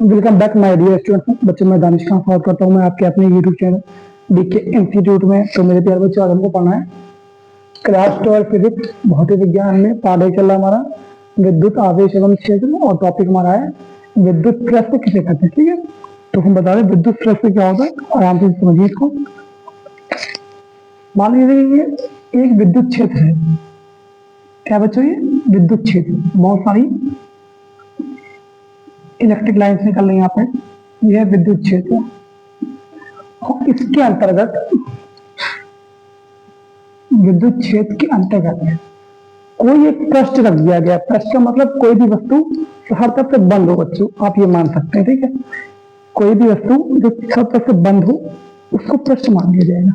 Welcome back my dear students. बच्चों मैं Danish Khan follow करता हूँ मैं आपके अपने यूट्यूब चैनल बीके इंस्टीट्यूट में। तो मेरे प्यारे बच्चों, आज हमको पढ़ना है क्लास 12 फिजिक्स भौतिक विज्ञान में पाठ चल रहा हमारा विद्युत आवेश एवं क्षेत्र, और टॉपिक हमारा है विद्युत प्रस्थ किसे कहते हैं। ठीक है, तो हम बता दें विद्युत प्रस्थ क्या होता है, आराम से समझिए इसको। मान लीजिए ये एक विद्युत क्षेत्र है। क्या बच्चों, ये विद्युत क्षेत्र, बहुत सारी इलेक्ट्रिक लाइन्स निकल रही है यहाँ पे, यह विद्युत क्षेत्र है। और इसके अंतर्गत विद्युत क्षेत्र के अंतर्गत कोई एक पृष्ठ रख दिया गया। पृष्ठ का मतलब कोई भी वस्तु हर तरफ से बंद हो बच्चों, आप ये मान सकते हैं। ठीक है, कोई भी वस्तु जो सब तरफ से बंद हो उसको पृष्ठ मान लिया जाएगा।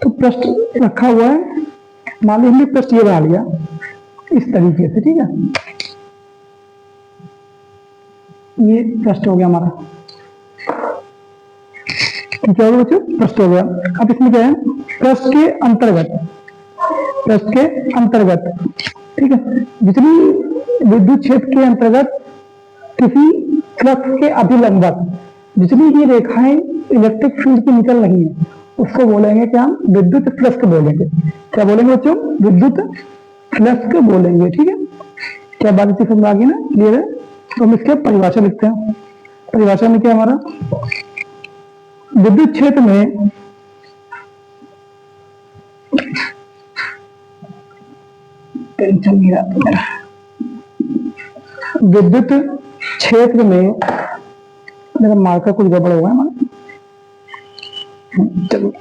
तो पृष्ठ रखा हुआ है, मान लीजिए हमने पृष्ठ ये बना लिया इस तरीके से। ठीक है, ये पृष्ठ हो गया हमारा। क्या होगा बच्चों, पृष्ठ हो गया। अब इसमें क्या है, पृष्ठ के अंतर्गत, पृष्ठ के अंतर्गत, ठीक है, जितनी विद्युत क्षेत्र के अंतर्गत किसी फ्लक्स के अभिलंबक जितनी भी रेखाएं इलेक्ट्रिक फील्ड की निकल रही है उसको बोलेंगे क्या, हम विद्युत फ्लक्स बोलेंगे। क्या बोलेंगे बच्चों, विद्युत फ्लक्स बोलेंगे। ठीक है, क्या बात इतनी समझ आ गई ना, क्लियर है। तो हम इसके परिभाषा लिखते हैं। परिभाषा में क्या हमारा, विद्युत क्षेत्र में टेंशन नहीं रहा मेरा, विद्युत क्षेत्र में मेरा मार्कर कुछ गड़बड़ हुआ है हमारा। चलो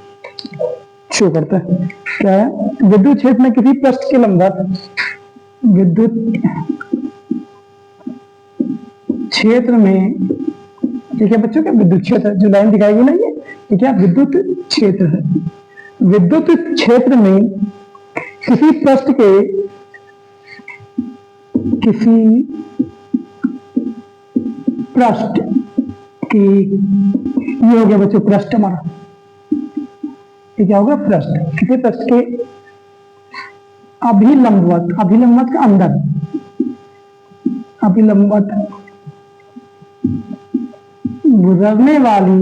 शुरू करते हैं। क्या है, विद्युत क्षेत्र में किसी पृष्ठ के लंबवत, विद्युत क्षेत्र में, ठीक है बच्चों, क्या विद्युत क्षेत्र जो लाइन दिखाएगी ना, ये क्या विद्युत क्षेत्र है। विद्युत क्षेत्र में किसी पृष्ठ के, किसी पृष्ठ की, ये हो गया बच्चों पृष्ठ हमारा, ये क्या होगा पृष्ठ, किसी पृष्ठ के अभिलंबवत, अभिलंबवत के अंदर, अभिलंबवत गुजरने वाली,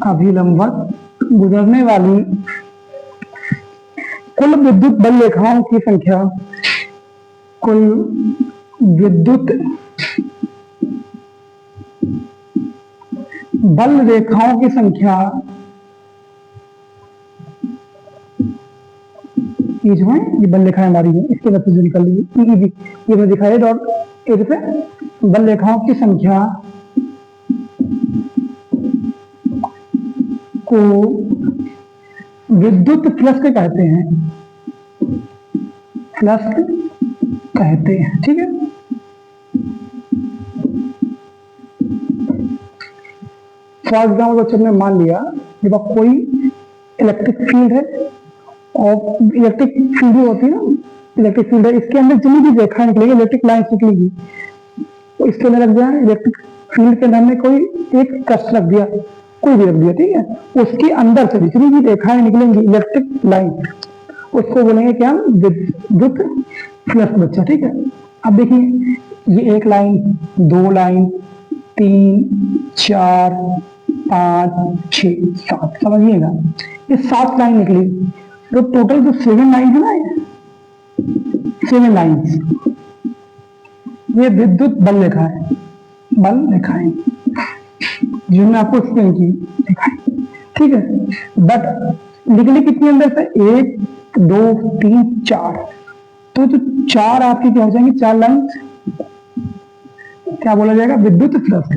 अभिलंबवत गुजरने वाली कुल विद्युत बल रेखाओं की संख्या, कुल विद्युत बल रेखाओं की संख्या, ये जो है ये बल रेखाएं हमारी है, इसके वजह से जो निकल रही है ये मैं दिखाया डॉट एक पे, बल रेखाओं की संख्या को विद्युत फ्लक्स कहते हैं, फ्लक्स कहते हैं। ठीक है, फॉर एग्जाम्पल बच्चों ने मान लिया जब आप कोई इलेक्ट्रिक फील्ड है, और इलेक्ट्रिक फील्ड होती है ना, इलेक्ट्रिक फील्ड है, इसके अंदर जितनी भी रेखा निकलेगी, इलेक्ट्रिक लाइन निकलेगी, तो इसके अंदर रख दिया इलेक्ट्रिक फील्ड के अंदर हमने कोई एक कष्ट रख दिया, कोई भी रख दिया। ठीक है, उसके अंदर से जितनी भी रेखाएं निकलेंगी इलेक्ट्रिक लाइन, उसको बोलेंगे क्या, विद्युत फ्लक्स बच्चा। ठीक है, अब देखिए ये एक लाइन, दो लाइन, 3 4 5 6 7, समझिएगा ये 7 लाइन निकली। तो टोटल जो 7 लाइन है ना, ये 7 लाइन्स, ये विद्युत बल रेखा है, बल रेखाएं जो मैं आपको एक्सप्लेन की दिखाई। ठीक है, बट निकली कितनी अंदर से, 1 2 3 4, तो जो 4 आपकी क्या हो जाएंगे, 4 लाइन क्या बोला जाएगा, विद्युत फ्लक्स।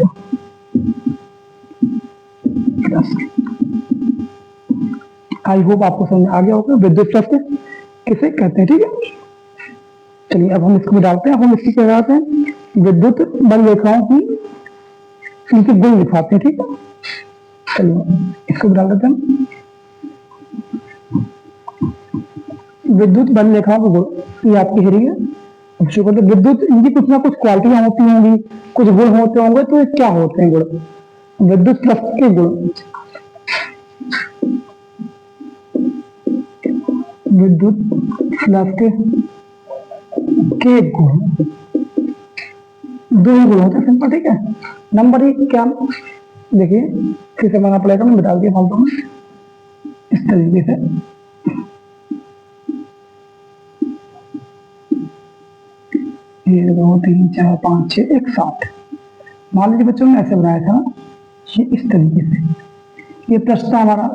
आई होप आपको समझ आ गया होगा विद्युत फ्लक्स किसे कहते हैं। ठीक है, चलिए अब हम इसको डालते हैं। हम इसकी क्या कराते हैं, विद्युत बल रेखाओं की इनके गुण लिखवाते हैं। ठीक है, चलिए इसको डाल देते हैं, विद्युत बल रेखाओं के गुण, ये आपकी हेरी है। विद्युत इनकी कुछ ना कुछ क्वालिटियां होती होंगी, कुछ गुण होते होंगे, तो ये क्या होते हैं गुण, विद्युत फ्लक्स के गुण। विद्युत फ्लक्स के गुण, दो ही गुण होते हैं सिंपल, ठीक है। नंबर एक क्या, देखिए फिर से बनाना पड़ेगा, मैं बता दिया फालतू में, इस तरीके से एक दो तीन चार पाँच छः एक सात, मान लीजिए बच्चों ने ऐसे बनाया था ये इस तरीके से, ये प्रश्न हमारा,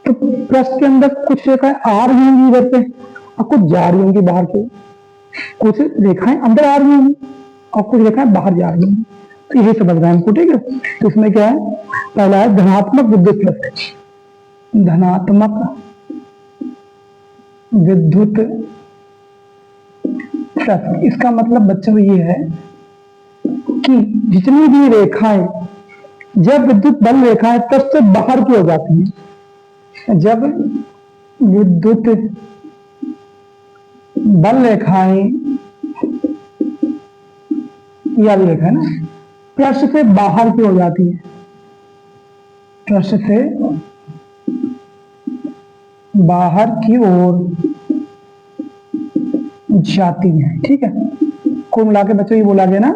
तो प्रश्न के अंदर कुछ रेखाएं आ रही होंगी इधर से और कुछ जा रही होंगी बाहर की, कुछ रेखाएं अंदर आ रही होंगी और कुछ रेखाएं बाहर जा रही होंगी, तो यही समझना है हमको, ठीक है। तो इसमें क्या है, पहला है धनात्मक विद्युत फ्लक्स, धनात्मक विद्युत फ्लक्स, इसका मतलब बच्चों ये है कि जितनी भी रेखाएं, जब विद्युत बल रेखाएं तब से बाहर की हो जाती है, जब विद्युत बल रेखाएं, यह रेखा है ना, पृष्ठ से बाहर की हो जाती है, पृष्ठ से बाहर की ओर जाती है, ठीक है। कुल मिला के बच्चों ये बोला गया ना,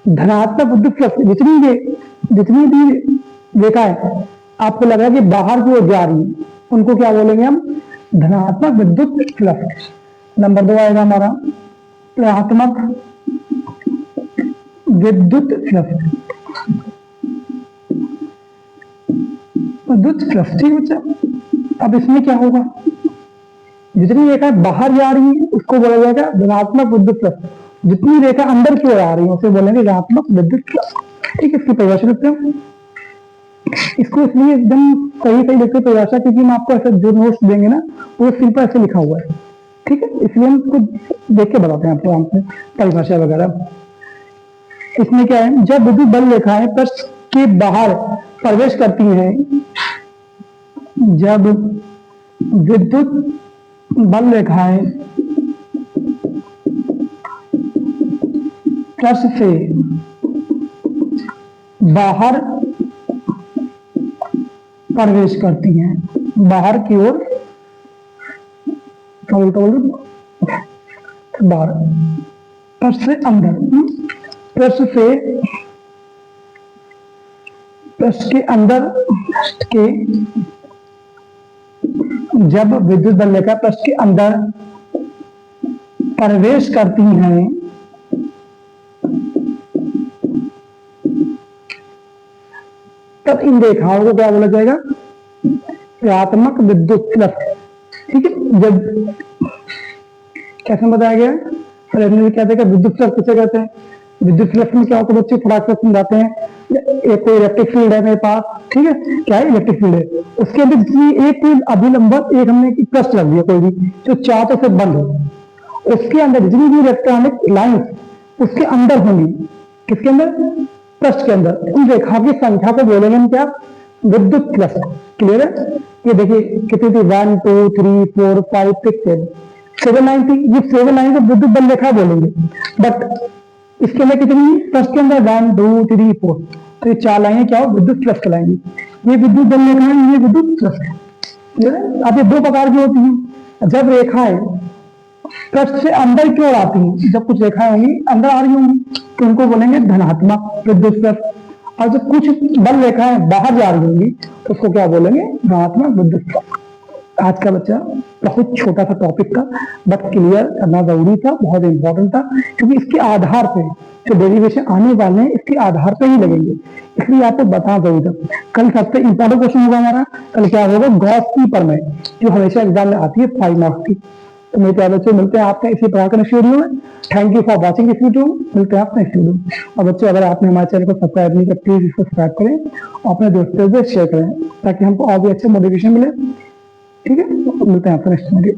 धनात्मक विद्युत फ्लक्स, जितनी भी रेखाएं आपको लग रहा है कि बाहर की ओर जा रही है, उनको क्या बोलेंगे हम, धनात्मक विद्युत फ्लक्स। नंबर दो आएगा हमारा ऋणात्मक विद्युत फ्लक्स, विद्युत फ्लक्स, ठीक बच्चा। अब इसमें क्या होगा, जितनी रेखा बाहर जा रही है उसको बोला जाएगा धनात्मक विद्युत फ्लक्स, जितनी रेखा अंदर की ओर आ रही है उसे बोलेंगे ऋणात्मक विद्युत फ्लक्स, ठीक है। इसकी परिभाषा लिखते हैं, इसको इसलिए एकदम सही सही लिखते परिभाषा, क्योंकि हम आपको ऐसे जो नोट्स देंगे ना वो सिंपल ऐसे लिखा हुआ है, ठीक है, इसलिए हम इसको देख के बताते हैं आपको यहाँ पे परिभाषा वगैरह। इसमें क्या है, जब विद्युत बल रेखाएं पृष्ठ के बाहर प्रवेश करती हैं, जब विद्युत बल रेखाएं पृष्ठ से बाहर प्रवेश करती हैं, बाहर की ओर, बाहर, पृष्ठ से अंदर, पृष्ठ के अंदर के, जब विद्युत बल रेखा पृष्ठ के अंदर प्रवेश करती हैं, तब इन रेखाओं को क्या बोला जाएगा, ऋणात्मक विद्युत फ्लक्स, ठीक है। जब कैसे बताया गया, क्या देखा, विद्युत फ्लक्स किसे कहते हैं, विद्युत फ्लक्स में क्या होता है बच्चे, थोड़ा सा समझाते हैं। एक कोई इलेक्ट्रिक फील्ड है मेरे पास, ठीक है, क्या है, इलेक्ट्रिक फील्ड है, उसके अंदर जितनी एक कोई अभिलंबन, एक हमने पृष्ठ रख दिया कोई भी जो चारों से बंद हो, उसके अंदर जितनी भी इलेक्ट्रॉनिक लाइंस उसके अंदर होंगी, किसके अंदर, पृष्ठ के अंदर, उन रेखाओं की संख्या को बोलेंगे हम क्या, विद्युत फ्लक्स। क्लियर है, ये देखिए कितनी थी, 1 2 3 4 5 6 7 7 लाइन थी, ये 7 लाइन को विद्युत बल रेखा बोलेंगे, बट इसके अंदर कितनी, पृष्ठ के अंदर 1 2 3 4, तो ये 4 लाइनें क्या हो, विद्युत फ्लक्स कहलाएंगी, ये विद्युत बल रेखा है, ये विद्युत फ्लक्स। अब ये दो प्रकार की होती हैं, जब रेखाएं पृष्ठ से अंदर की ओर आती हैं, जब कुछ रेखाएं होंगी अंदर आ रही होंगी तो उनको बोलेंगे धनात्मक विद्युत फ्लक्स, और जब कुछ बल रेखाएं बाहर जा रही होंगी तो उसको क्या बोलेंगे, ऋणात्मक विद्युत फ्लक्स। आज का बच्चा बहुत छोटा सा टॉपिक था, बट क्लियर करना जरूरी था, बहुत इंपॉर्टेंट था, क्योंकि इसके आधार पे जो डेरिवेशन आने वाले हैं इसके आधार पे ही लगेंगे, इसलिए आपको बताना जरूरी था। कल सबसे इंपॉर्टेंट क्वेश्चन होगा हमारा, कल क्या होगा, गॉस की प्रमेय, जो हमेशा एग्जाम में आती है 5 मार्क्स की। तो मेरे प्यारे बच्चों, मिलते हैं आपसे इसी प्रकार का नेक्स्ट वीडियो में। Thank you for watching this video, मिलते हैं आपसे नेक्स्ट वीडियो। और बच्चों, अगर आपने हमारे चैनल को सब्सक्राइब नहीं किया, प्लीज इसको सब्सक्राइब करें और अपने दोस्तों से शेयर करें, ताकि हमको और भी अच्छे मोटिवेशन मिले, ठीक है। मिलते हैं आपसे नेक्स्ट वीडियो।